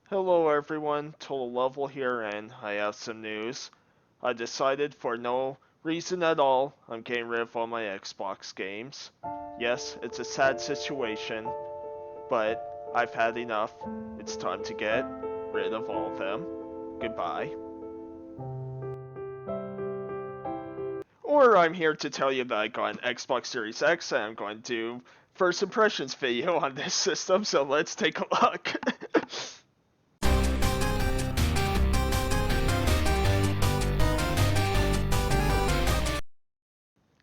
Hello everyone, Total Level here, and I have some news. I decided for no reason at all, I'm getting rid of all my Xbox games. Yes, it's a sad situation, but I've had enough. It's time to get rid of all of them. Goodbye. Or I'm here to tell you that I got an Xbox Series X and I'm going to do first impressions video on this system, so let's take a look.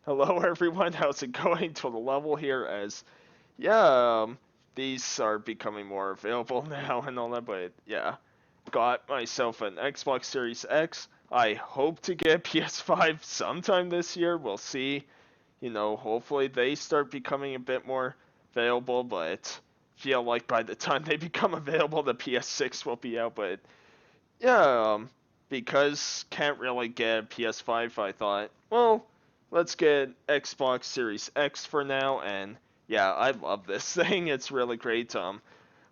Hello everyone, how's it going? Total Level here as yeah, these are becoming more available now and all that, but yeah, got myself an Xbox Series X. I hope to get PS5 sometime this year. We'll see. Hopefully they start becoming a bit more available, but feel like by the time they become available, the PS6 will be out. But yeah, because can't really get PS5, I thought, well, let's get Xbox Series X for now, and yeah, I love this thing. It's really great.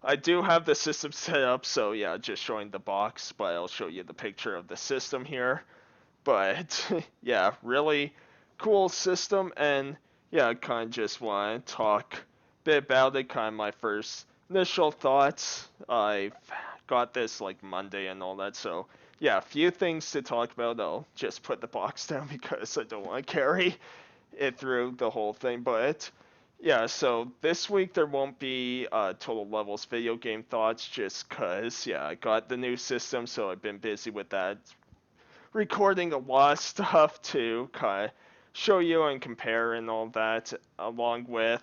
I do have the system set up, so yeah, just showing the box, but I'll show you the picture of the system here. But yeah, really cool system, and yeah, I kind of just want to talk a bit about it. Kind of my first initial thoughts. I got this like Monday and all that, so yeah, a few things to talk about. I'll just put the box down because I don't want to carry it through the whole thing. But yeah, so this week there won't be Total Levels video game thoughts just because, yeah, I got the new system, so I've been busy with that recording a lot of stuff to kind of show you and compare and all that, along with,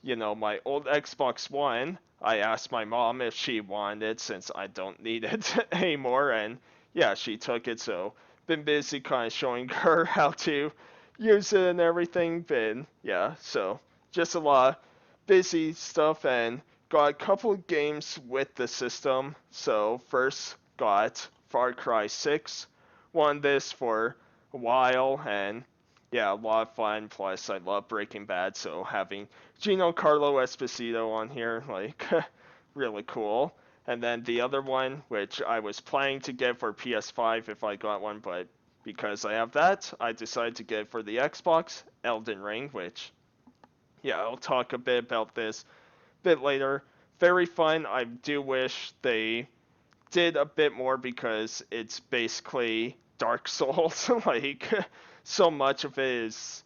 my old Xbox One. I asked my mom if she wanted it since I don't need it anymore, and yeah, she took it. So been busy kind of showing her how to use it and everything. Been yeah, so just a lot of busy stuff and got a couple of games with the system. So first got Far Cry 6. Won this for a while and yeah, a lot of fun. Plus, I love Breaking Bad, so having Giancarlo Esposito on here, like, really cool. And then the other one, which I was planning to get for PS5 if I got one, but because I have that, I decided to get for the Xbox, Elden Ring, which, yeah, I'll talk a bit about this a bit later. Very fun. I do wish they did a bit more because it's basically Dark Souls. Like, so much of it is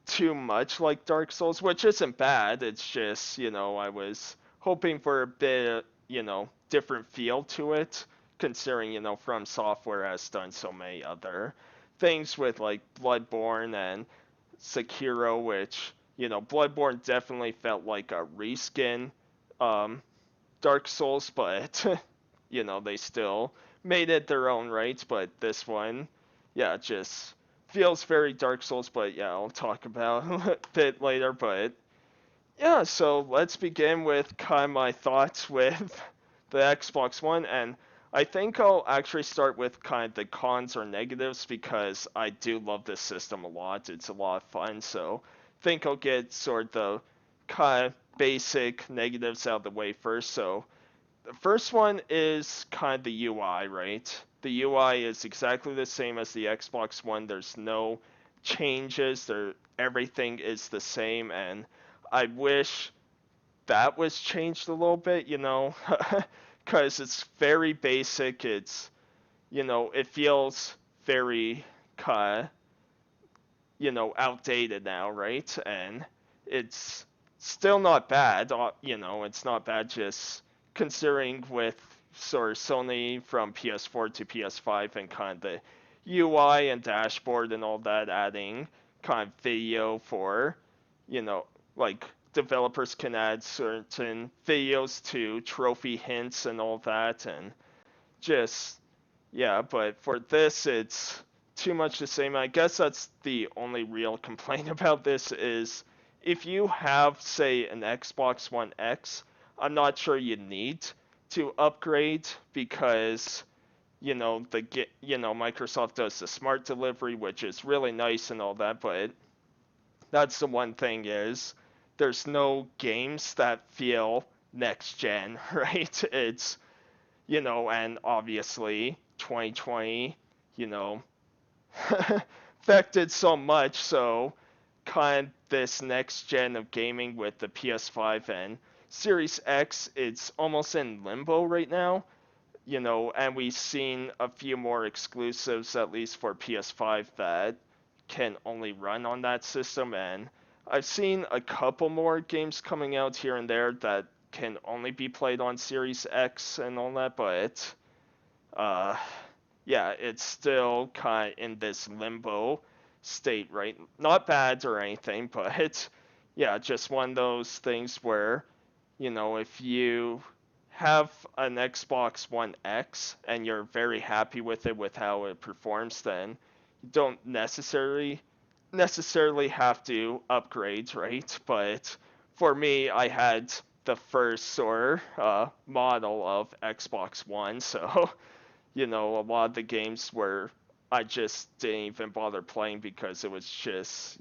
too much like Dark Souls, which isn't bad. It's just, I was hoping for a bit, different feel to it, considering, From Software has done so many other things with like Bloodborne and Sekiro, which, Bloodborne definitely felt like a reskin um, Dark Souls, but they still made it their own right. But this one, yeah, just feels very Dark Souls. But yeah, I'll talk about a bit later. But yeah, so let's begin with kind of my thoughts with the Xbox One, and I think I'll actually start with kind of the cons or negatives because I do love this system a lot. It's a lot of fun, so I think I'll get sort of the kind of basic negatives out of the way first. So the first one is kind of the UI, right? The UI is exactly the same as the Xbox One. There's no changes. Everything is the same, and I wish that was changed a little bit, because it's very basic. It's, it feels very kind of, outdated now, right? And it's still not bad. It's not bad just considering with sort of Sony from PS4 to PS5 and kind of the UI and dashboard and all that, adding kind of video for, you know, like developers can add certain videos to trophy hints and all that, and just yeah, but for this, it's too much the same. I guess that's the only real complaint about this is if you have, say, an Xbox One X, I'm not sure you need to upgrade because Microsoft does the smart delivery, which is really nice and all that, but that's the one thing is there's no games that feel next gen, right? It's and obviously 2020, you know, affected so much. So, kind of this next gen of gaming with the PS5 and Series X, it's almost in limbo right now. And we've seen a few more exclusives, at least for PS5, that can only run on that system. And I've seen a couple more games coming out here and there that can only be played on Series X and all that, but uh, yeah, it's still kind of in this limbo state, right? Not bad or anything, but it's, yeah, just one of those things where, if you have an Xbox One X and you're very happy with it, with how it performs, then you don't necessarily have to upgrade, right? But for me, I had the first sort model of Xbox One, so a lot of the games where I just didn't even bother playing because it was just,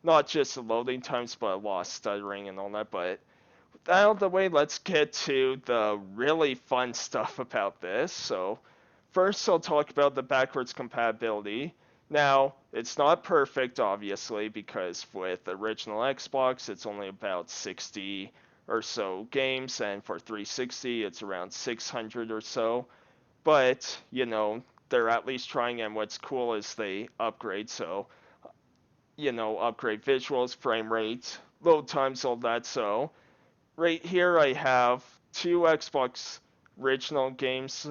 not just the loading times, but a lot of stuttering and all that. But with that out of the way, let's get to the really fun stuff about this. So, first, I'll talk about the backwards compatibility. Now, it's not perfect, obviously, because with the original Xbox, it's only about 60 or so games, and for 360, it's around 600 or so. But, they're at least trying, and what's cool is they upgrade. So, upgrade visuals, frame rate, load times, all that. So, right here I have two Xbox original games,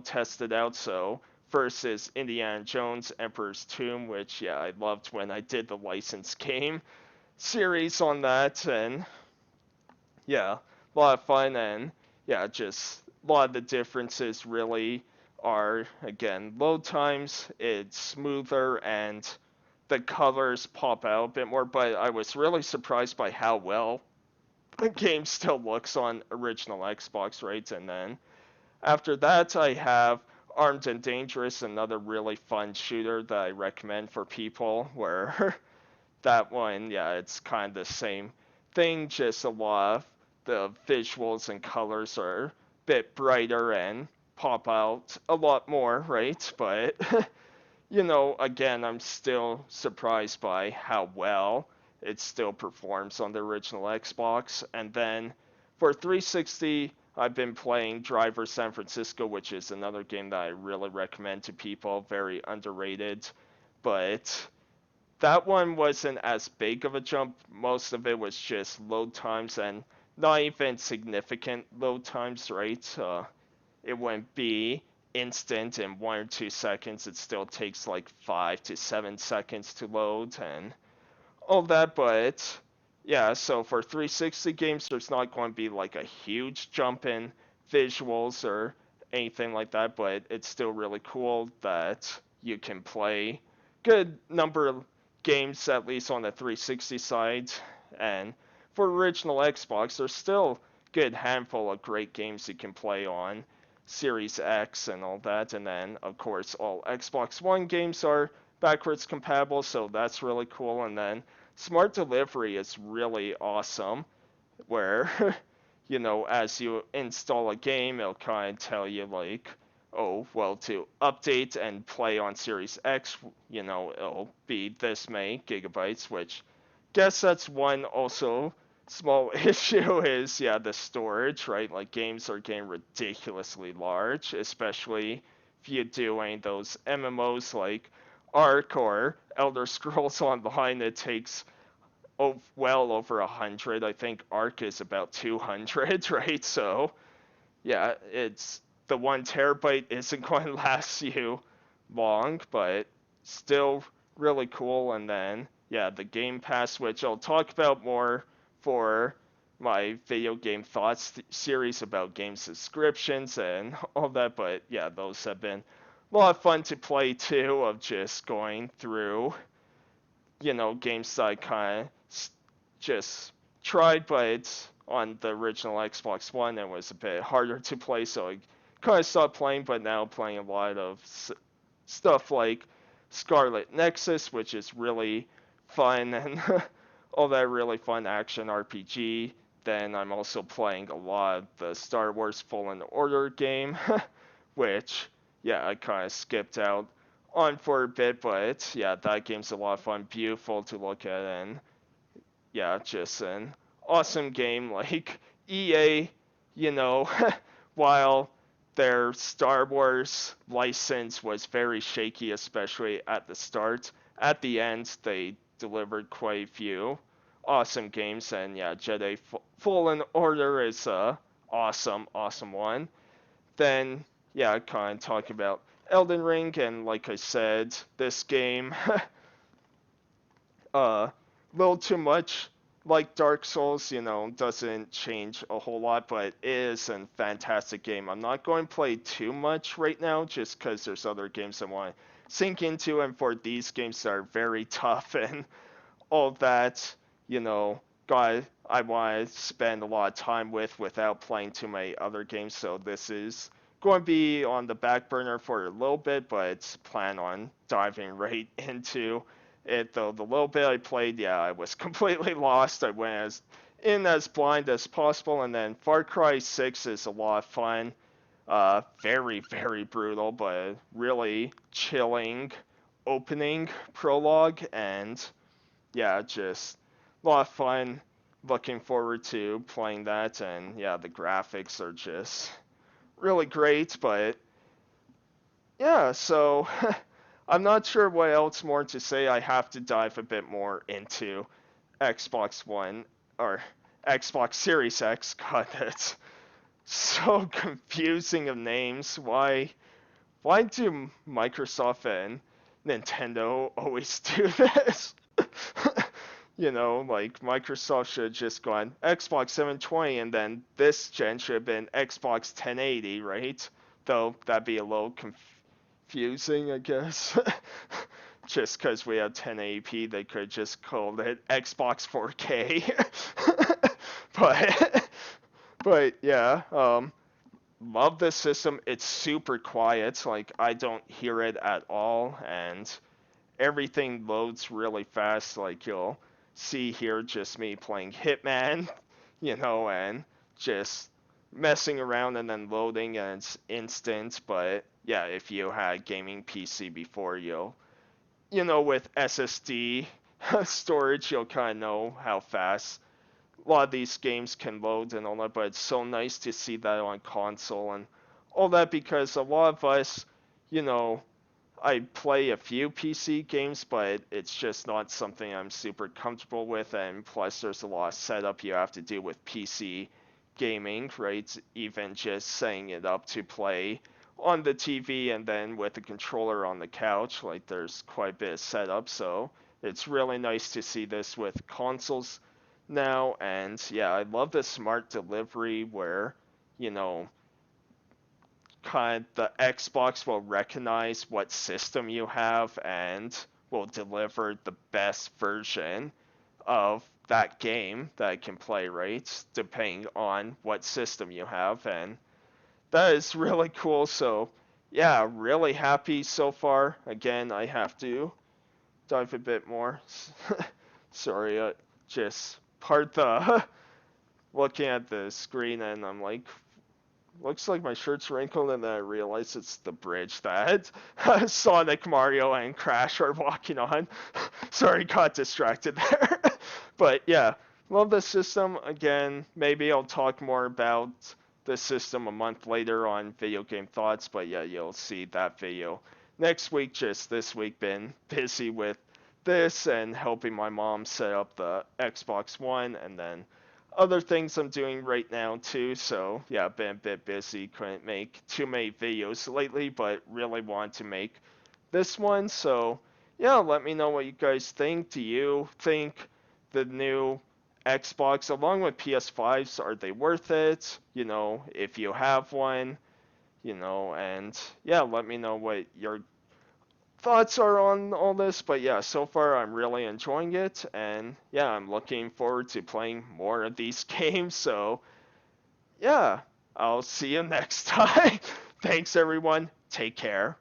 tested out. So, first is Indiana Jones Emperor's Tomb, which, yeah, I loved when I did the licensed game series on that, and yeah, a lot of fun. And yeah, just a lot of the differences really are, again, load times, it's smoother, and the colors pop out a bit more. But I was really surprised by how well the game still looks on original Xbox, right? And then after that, I have Armed and Dangerous, another really fun shooter that I recommend for people, where that one, yeah, it's kind of the same thing, just a lot of the visuals and colors are a bit brighter and pop out a lot more, right? But, again, I'm still surprised by how well it still performs on the original Xbox. And then for 360, I've been playing Driver San Francisco, which is another game that I really recommend to people, very underrated. But that one wasn't as big of a jump. Most of it was just load times, and not even significant load times, right? It wouldn't be instant in 1 or 2 seconds. It still takes like 5 to 7 seconds to load and all that. But yeah, so for 360 games, there's not going to be like a huge jump in visuals or anything like that, but it's still really cool that you can play good number of games, at least on the 360 side. And for original Xbox, there's still good handful of great games you can play on Series X and all that. And then, of course, all Xbox One games are backwards compatible, so that's really cool. And then Smart Delivery is really awesome, where, as you install a game, it'll kind of tell you, like, oh, well, to update and play on Series X, it'll be this many gigabytes, which guess that's one also small issue is, yeah, the storage, right? Like, games are getting ridiculously large, especially if you're doing those MMOs like Ark or Elder Scrolls Online. It takes well over 100. I think Ark is about 200, right? So yeah, it's the 1 terabyte isn't going to last you long, but still really cool. And then yeah, the Game Pass, which I'll talk about more for my video game thoughts series about game subscriptions and all that. But yeah, those have been a lot of fun to play too, of just going through games that I kind of just tried, but it's on the original Xbox One and was a bit harder to play, so I kind of stopped playing, but now playing a lot of stuff like Scarlet Nexus, which is really fun, and all that really fun action RPG. Then I'm also playing a lot of the Star Wars Fallen Order game, which, yeah, I kind of skipped out on for a bit, but yeah, that game's a lot of fun, beautiful to look at, and yeah, just an awesome game. Like EA, you know, while their Star Wars license was very shaky, especially at the start, at the end they delivered quite a few awesome games, and yeah, Jedi Fallen Order is a awesome one. Then yeah, kind of talking about Elden Ring, and like I said, this game little too much like Dark Souls, doesn't change a whole lot, but it is a fantastic game. I'm not going to play too much right now just because there's other games I want to sink into, and for these games that are very tough and all that, guy I want to spend a lot of time with without playing too many other games. So this is going to be on the back burner for a little bit, but plan on diving right into it. Though the little bit I played, yeah, I was completely lost. I went as blind as possible, and then Far Cry 6 is a lot of fun. Very brutal, but really chilling opening prologue, and yeah, just a lot of fun. Looking forward to playing that, and yeah, the graphics are just really great. But yeah, so I'm not sure what else more to say. I have to dive a bit more into Xbox One or Xbox Series X. God, that's so confusing of names. Why do Microsoft and Nintendo always do this? Like Microsoft should have just gone Xbox 720, and then this gen should have been Xbox 1080, right? Though that'd be a little confusing, I guess. Just because we have 1080p, they could just call it Xbox 4K. but but yeah, love this system. It's super quiet. Like I don't hear it at all, and everything loads really fast. Like you'll see here, just me playing Hitman, and just messing around and then loading, and it's instant. But yeah, if you had gaming PC before, with SSD storage, you'll kind of know how fast a lot of these games can load and all that, but it's so nice to see that on console and all that, because a lot of us, you know, I play a few PC games, but it's just not something I'm super comfortable with, and plus there's a lot of setup you have to do with PC gaming, right? Even just setting it up to play on the TV and then with the controller on the couch, like there's quite a bit of setup, so it's really nice to see this with consoles now. And yeah, I love the smart delivery where, you know, kind of the Xbox will recognize what system you have and will deliver the best version of that game that I can play, right? Depending on what system you have. And that is really cool. So yeah, really happy so far. Again, I have to dive a bit more. Sorry, just part the looking at the screen, and I'm like, looks like my shirt's wrinkled, and then I realize it's the bridge that Sonic, Mario, and Crash are walking on. Sorry, got distracted there. But yeah, love the system. Again, maybe I'll talk more about the system a month later on Video Game Thoughts, but yeah, you'll see that video next week. Just this week been busy with this and helping my mom set up the Xbox One, and then other things I'm doing right now too. So yeah, been a bit busy. Couldn't make too many videos lately, but really want to make this one. So yeah, let me know what you guys think. Do you think the new Xbox along with PS5s, are they worth it? If you have one, and yeah, let me know what your thoughts are on all this. But yeah, so far I'm really enjoying it, and yeah, I'm looking forward to playing more of these games. So yeah, I'll see you next time. Thanks everyone. Take care.